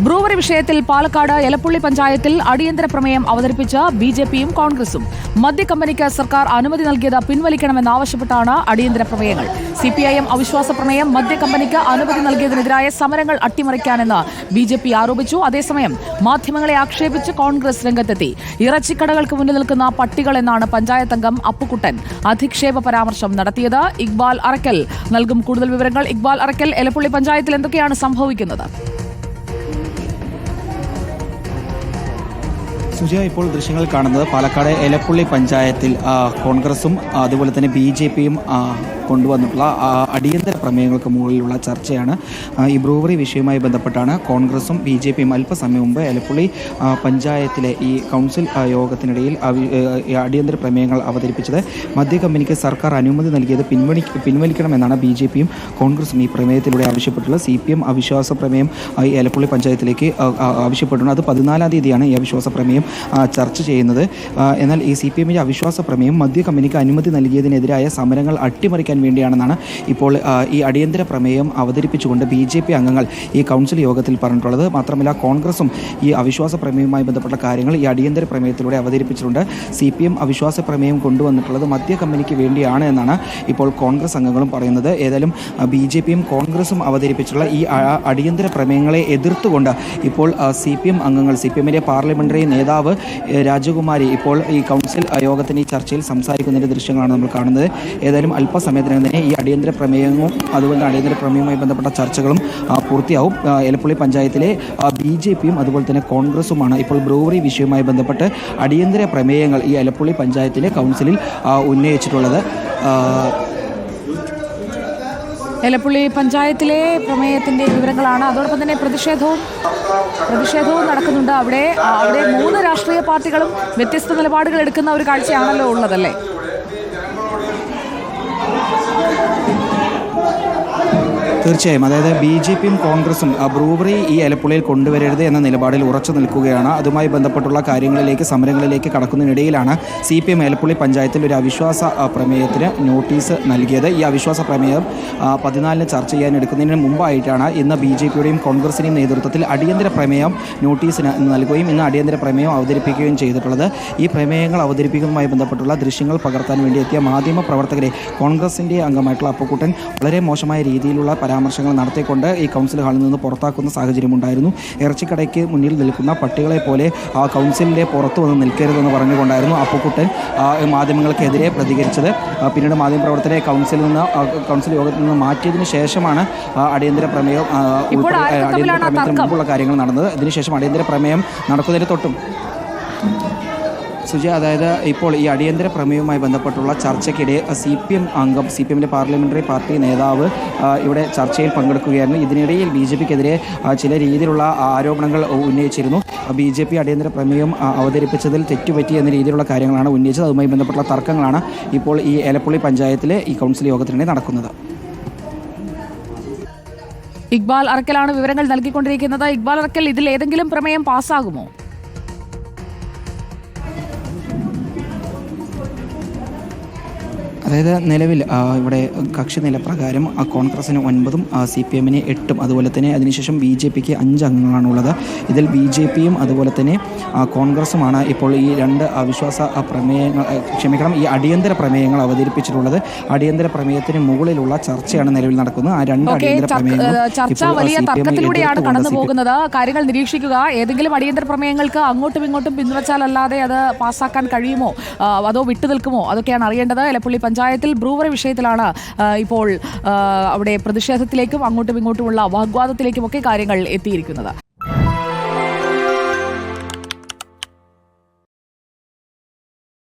Brewery വിഷയത്തിൽ പാലക്കാട് എലപ്പുള്ളി പഞ്ചായത്തിൽ അടിയന്തര പ്രമേയം അവതരിപ്പിച്ച ബിജെപിയും കോൺഗ്രസും മദ്യക്കമ്പനിക്ക് സർക്കാർ അനുമതി നൽകിയത് പിൻവലിക്കണമെന്നാവശ്യപ്പെട്ടാണ് അടിയന്തര പ്രമേയങ്ങൾ. സിപിഐഎം അവിശ്വാസ പ്രമേയം മദ്യക്കമ്പനിക്ക് അനുമതി നൽകിയതിനെതിരായ സമരങ്ങൾ അട്ടിമറിക്കാനെന്ന് ബിജെപി ആരോപിച്ചു. അതേസമയം മാധ്യമങ്ങളെ ആക്ഷേപിച്ച് കോൺഗ്രസ് രംഗത്തെത്തി. ഇറച്ചിക്കടകൾക്ക് മുന്നിൽ നിൽക്കുന്ന പട്ടികൾ എന്നാണ് പഞ്ചായത്ത് അംഗം അപ്പുക്കുട്ടൻ അധിക്ഷേപ പരാമർശം നടത്തിയത്. ഇക്ബാൽ അറക്കൽ നൽകും കൂടുതൽ വിവരങ്ങൾ. ഇക്ബാൽ അറക്കൽ, എലപ്പുള്ളി പഞ്ചായത്തിൽ എന്തൊക്കെയാണ് സംഭവിക്കുന്നത്? സുജയ, ഇപ്പോൾ ദൃശ്യങ്ങൾ കാണുന്നത് പാലക്കാട് എലപ്പുള്ളി പഞ്ചായത്തിൽ കോൺഗ്രസും അതുപോലെ തന്നെ ബിജെപിയും കൊണ്ടുവന്നിട്ടുള്ള അടിയന്തര പ്രമേയങ്ങൾക്ക് മുകളിലുള്ള ചർച്ചയാണ്. ഈ ബ്രൂവറി വിഷയവുമായി ബന്ധപ്പെട്ടാണ് കോൺഗ്രസും ബിജെപിയും അല്പസമയം മുമ്പ് എലപ്പുള്ളി പഞ്ചായത്തിലെ ഈ കൗൺസിൽ യോഗത്തിനിടയിൽ അടിയന്തര പ്രമേയങ്ങൾ അവതരിപ്പിച്ചത്. മദ്യ കമ്പനിക്ക് സർക്കാർ അനുമതി നൽകിയത് പിൻവലിക്കണമെന്നാണ് ബിജെപിയും കോൺഗ്രസും ഈ പ്രമേയത്തിലൂടെ ആവശ്യപ്പെട്ടുള്ളത്. CPM അവിശ്വാസ പ്രമേയം ഈ എലപ്പുള്ളി പഞ്ചായത്തിലേക്ക് ആവശ്യപ്പെട്ടുണ്ട്. അത് 14-ാം തീയതിയാണ് ഈ അവിശ്വാസ പ്രമേയം ചർച്ച ചെയ്യുന്നത്. എന്നാൽ ഈ CPMന്റെ അവിശ്വാസ പ്രമേയം മദ്യ കമ്പനിക്ക് അനുമതി നൽകിയതിനെതിരായ സമരങ്ങൾ അട്ടിമറിക്കാൻ വേണ്ടിയാണെന്നാണ് ഇപ്പോൾ ഈ അടിയന്തര പ്രമേയം അവതരിപ്പിച്ചുകൊണ്ട് BJP അംഗങ്ങൾ ഈ കൗൺസിൽ യോഗത്തിൽ പറഞ്ഞിട്ടുള്ളത്. മാത്രമല്ല, കോൺഗ്രസും ഈ അവിശ്വാസ പ്രമേയവുമായി ബന്ധപ്പെട്ട കാര്യങ്ങൾ ഈ അടിയന്തര പ്രമേയത്തിലൂടെ അവതരിപ്പിച്ചിട്ടുണ്ട്. CPM അവിശ്വാസ പ്രമേയം കൊണ്ടുവന്നിട്ടുള്ളത് മദ്യ കമ്പനിക്ക് വേണ്ടിയാണ് എന്നാണ് ഇപ്പോൾ കോൺഗ്രസ് അംഗങ്ങളും പറയുന്നത്. ഏതായാലും BJPയും കോൺഗ്രസും അവതരിപ്പിച്ചിട്ടുള്ള ഈ അടിയന്തര പ്രമേയങ്ങളെ എതിർത്തുകൊണ്ട് ഇപ്പോൾ CPM അംഗങ്ങൾ, CPMന്റെ പാർലമെന്ററി നേതാവ് രാജകുമാരി ഇപ്പോൾ ഈ കൗൺസിൽ യോഗത്തിന് ഈ ചർച്ചയിൽ സംസാരിക്കുന്നതിൻ്റെ ദൃശ്യങ്ങളാണ് നമ്മൾ കാണുന്നത്. ഏതായാലും അല്പസമയത്തിനകം തന്നെ ഈ അടിയന്തര പ്രമേയവും അതുപോലെ അടിയന്തര പ്രമേയവുമായി ബന്ധപ്പെട്ട ചർച്ചകളും പൂർത്തിയാവും. എലപ്പുള്ളി പഞ്ചായത്തിലെ BJPയും അതുപോലെ തന്നെ കോൺഗ്രസുമാണ് ഇപ്പോൾ ബ്രൂവറി വിഷയവുമായി ബന്ധപ്പെട്ട് അടിയന്തര പ്രമേയങ്ങൾ ഈ എലപ്പുള്ളി പഞ്ചായത്തിലെ കൗൺസിലിൽ ഉന്നയിച്ചിട്ടുള്ളത്. എലപ്പുള്ളി പഞ്ചായത്തിലെ പ്രമേയത്തിന്റെ വിവരങ്ങളാണ്. അതോടൊപ്പം തന്നെ പ്രതിഷേധവും നടക്കുന്നുണ്ട്. അവിടെ 3 രാഷ്ട്രീയ പാർട്ടികളും വ്യത്യസ്ത നിലപാടുകൾ എടുക്കുന്ന ഒരു കാഴ്ചയാണല്ലോ ഉള്ളതല്ലേ? തീർച്ചയായും. അതായത് BJPയും കോൺഗ്രസും ബ്രൂവറി ഈ എലപ്പുള്ളിയിൽ കൊണ്ടുവരരുത് എന്ന നിലപാടിൽ ഉറച്ചു നിൽക്കുകയാണ്. അതുമായി ബന്ധപ്പെട്ടുള്ള കാര്യങ്ങളിലേക്ക്, സമരങ്ങളിലേക്ക് കടക്കുന്നതിനിടയിലാണ് CPM എലപ്പുള്ളി പഞ്ചായത്തിൽ ഒരു അവിശ്വാസ പ്രമേയത്തിന് നോട്ടീസ് നൽകിയത്. ഈ അവിശ്വാസ പ്രമേയം 14-ന് ചർച്ച ചെയ്യാൻ എടുക്കുന്നതിന് മുമ്പായിട്ടാണ് ഇന്ന് BJPയുടെയും കോൺഗ്രസിൻ്റെയും നേതൃത്വത്തിൽ അടിയന്തര പ്രമേയം നോട്ടീസിന് നൽകുകയും ഇന്ന് അടിയന്തര പ്രമേയം അവതരിപ്പിക്കുകയും ചെയ്തിട്ടുള്ളത്. ഈ പ്രമേയങ്ങൾ അവതരിപ്പിക്കുന്നതുമായി ബന്ധപ്പെട്ടുള്ള ദൃശ്യങ്ങൾ പകർത്താൻ വേണ്ടി എത്തിയ മാധ്യമ പ്രവർത്തകരെ കോൺഗ്രസിൻ്റെ അംഗമായിട്ടുള്ള അപ്പുക്കുട്ടൻ വളരെ മോശമായ രീതിയിലുള്ള പരാമർശങ്ങൾ നടത്തിക്കൊണ്ട് ഈ കൗൺസിൽ ഹാളിൽ നിന്ന് പുറത്താക്കുന്ന സാഹചര്യമുണ്ടായിരുന്നു. ഇറച്ചിക്കടയ്ക്ക് മുന്നിൽ നിൽക്കുന്ന പട്ടികളെ പോലെ കൗൺസിലിൻ്റെ പുറത്തു വന്ന് നിൽക്കരുതെന്ന് പറഞ്ഞുകൊണ്ടായിരുന്നു അപ്പുക്കുട്ടൻ മാധ്യമങ്ങൾക്കെതിരെ പ്രതികരിച്ചത്. പിന്നീട് മാധ്യമപ്രവർത്തകരെ കൗൺസിൽ യോഗത്തിൽ നിന്ന് മാറ്റിയതിനു ശേഷമാണ് അടിയന്തര പ്രമേയം പ്രമേയത്തിന് മുമ്പുള്ള കാര്യങ്ങൾ നടന്നത്. ഇതിനുശേഷം അടിയന്തര പ്രമേയം നടക്കുന്നതിന് തൊട്ടും സുജയ, അതായത് ഇപ്പോൾ ഈ അടിയന്തര പ്രമേയവുമായി ബന്ധപ്പെട്ടുള്ള ചർച്ചയ്ക്കിടെ CPMന്റെ പാർലമെന്ററി പാർട്ടി നേതാവ് ഇവിടെ ചർച്ചയിൽ പങ്കെടുക്കുകയായിരുന്നു. ഇതിനിടയിൽ BJPക്കെതിരെ ചില രീതിയിലുള്ള ആരോപണങ്ങൾ ഉന്നയിച്ചിരുന്നു. BJP അടിയന്തര പ്രമേയം അവതരിപ്പിച്ചതിൽ തെറ്റുപറ്റി എന്ന രീതിയിലുള്ള കാര്യങ്ങളാണ് ഉന്നയിച്ചത്. അതുമായി ബന്ധപ്പെട്ടുള്ള തർക്കങ്ങളാണ് ഇപ്പോൾ ഈ എലപ്പുള്ളി പഞ്ചായത്തിലെ ഈ കൗൺസിൽ യോഗത്തിനിടെ നടക്കുന്നത്. ഇക്ബാൽ അറക്കലാണ് വിവരങ്ങൾ നൽകിക്കൊണ്ടിരിക്കുന്നത്. ഇക്ബാൽ അറക്കൽ, ഇതിൽ ഏതെങ്കിലും പ്രമേയം പാസ്സാകുമോ? അതായത് നിലവിൽ ഇവിടെ കക്ഷി നിലപ്രകാരം കോൺഗ്രസിന് 9ഉം CPMന് 8ഉം അതുപോലെ തന്നെ അതിനുശേഷം BJPക്ക് 5 അംഗങ്ങളാണുള്ളത്. ഇതിൽ BJPയും അതുപോലെ തന്നെ കോൺഗ്രസുമാണ് ഇപ്പോൾ ഈ 2 അവിശ്വാസ പ്രമേയങ്ങൾ ഈ അടിയന്തര പ്രമേയങ്ങൾ അവതരിപ്പിച്ചിട്ടുള്ളത്. അടിയന്തര പ്രമേയത്തിന് മുകളിലുള്ള ചർച്ചയാണ് നിലവിൽ നടക്കുന്നത്. ആ 2 അടിയന്തര ചർച്ച വലിയ തർക്കത്തിലൂടെയാണ് കടന്നു പോകുന്നത്. കാര്യങ്ങൾ നിരീക്ഷിക്കുക. ഏതെങ്കിലും അടിയന്തര പ്രമേയങ്ങൾക്ക് അങ്ങോട്ടും ഇങ്ങോട്ടും പിന്തുണച്ചാലല്ലാതെ അത് പാസ്സാക്കാൻ കഴിയുമോ, അതോ വിട്ടുനിൽക്കുമോ, അതൊക്കെയാണ് അറിയേണ്ടത്. എലപ്പുള്ളി പഞ്ചായത്തിൽ ബ്രൂവറി വിഷയത്തിലാണ് ഇപ്പോൾ അവിടെ പ്രതിഷേധത്തിലേക്കും അങ്ങോട്ടും ഇങ്ങോട്ടുമുള്ള വാഗ്വാദത്തിലേക്കുമൊക്കെ കാര്യങ്ങൾ എത്തിയിരിക്കുന്നത്.